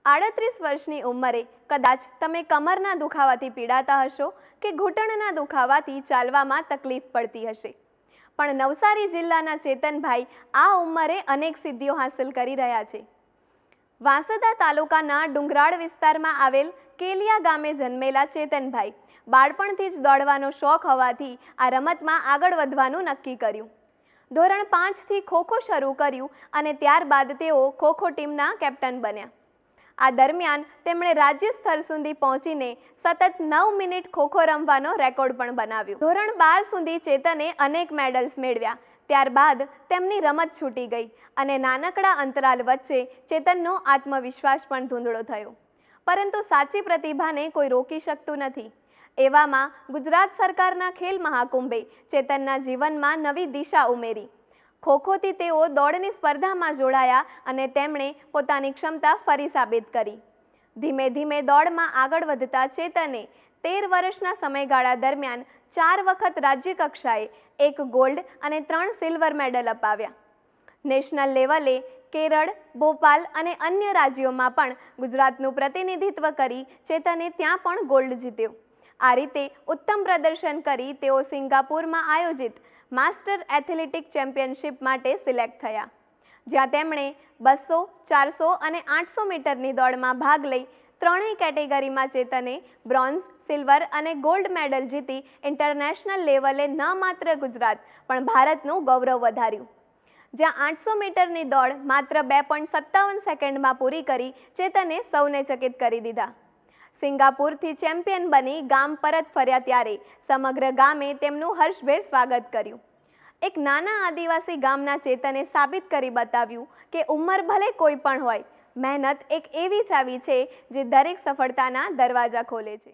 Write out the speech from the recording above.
38 વર્ષની ઉંમરે કદાચ તમે કમરના દુખાવાથી પીડાતા હશો કે ઘૂંટણના દુખાવાથી ચાલવામાં તકલીફ પડતી હશે, પણ નવસારી જિલ્લાના ચેતનભાઈ આ ઉંમરે અનેક સિદ્ધિઓ હાંસલ કરી રહ્યા છે. વાંસદા તાલુકાના ડુંગરાળ વિસ્તારમાં આવેલ કેલિયા ગામે જન્મેલા ચેતનભાઈ બાળપણથી જ દોડવાનો શોખ હોવાથી આ રમતમાં આગળ વધવાનું નક્કી કર્યું. ધોરણ 5થી ખોખો શરૂ કર્યું અને ત્યારબાદ તેઓ ખોખો ટીમના કેપ્ટન બન્યા. આ દરમિયાન તેમણે રાજ્ય સ્તર સુધી પહોંચીને સતત 9 મિનિટ ખોખો રમવાનો રેકોર્ડ પણ બનાવ્યો. ધોરણ 12 સુધી ચેતને અનેક મેડલ્સ મેળવ્યા. ત્યારબાદ તેમની રમત છૂટી ગઈ અને નાનકડા અંતરાલ વચ્ચે ચેતનનો આત્મવિશ્વાસ પણ ધૂંધળો થયો. પરંતુ સાચી પ્રતિભાને કોઈ રોકી શકતું નથી. એવામાં ગુજરાત સરકારના ખેલ મહાકુંભે ચેતનના જીવનમાં નવી દિશા ઉમેરી. ખોખોથી તેઓ દોડની સ્પર્ધામાં જોડાયા અને તેમણે પોતાની ક્ષમતા ફરી સાબિત કરી. ધીમે ધીમે દોડમાં આગળ વધતા ચેતને 13 વર્ષના સમયગાળા દરમિયાન 4 વખત રાજ્ય કક્ષાએ 1 ગોલ્ડ અને 3 સિલ્વર મેડલ અપાવ્યા. નેશનલ લેવલે કેરળ, ભોપાલ અને અન્ય રાજ્યોમાં પણ ગુજરાતનું પ્રતિનિધિત્વ કરી ચેતને ત્યાં પણ ગોલ્ડ જીત્યો. આ રીતે ઉત્તમ પ્રદર્શન કરી તેઓ સિંગાપુરમાં આયોજિત માસ્ટર એથ્લેટિક ચેમ્પિયનશિપ માટે સિલેક્ટ થયા, જ્યાં તેમણે 200, 400 અને 800 મીટરની દોડમાં ભાગ લઈ ત્રણેય કેટેગરીમાં ચેતને બ્રોન્ઝ, સિલ્વર અને ગોલ્ડ મેડલ જીતી ઇન્ટરનેશનલ લેવલે ન માત્ર ગુજરાત પણ ભારતનું ગૌરવ વધાર્યું. જ્યાં 800 મીટરની દોડ માત્ર 2.57 સેકન્ડમાં પૂરી કરી ચેતને સૌને ચકિત કરી દીધા. સિંગાપુરથી ચેમ્પિયન બની ગામ પરત ફર્યા ત્યારે સમગ્ર ગામે તેમનું હર્ષભેર સ્વાગત કર્યું. એક નાના આદિવાસી ગામના ચેતને સાબિત કરી બતાવ્યું કે ઉંમર ભલે કોઈ પણ હોય, મહેનત એક એવી ચાવી છે જે દરેક સફળતાના દરવાજા ખોલે છે.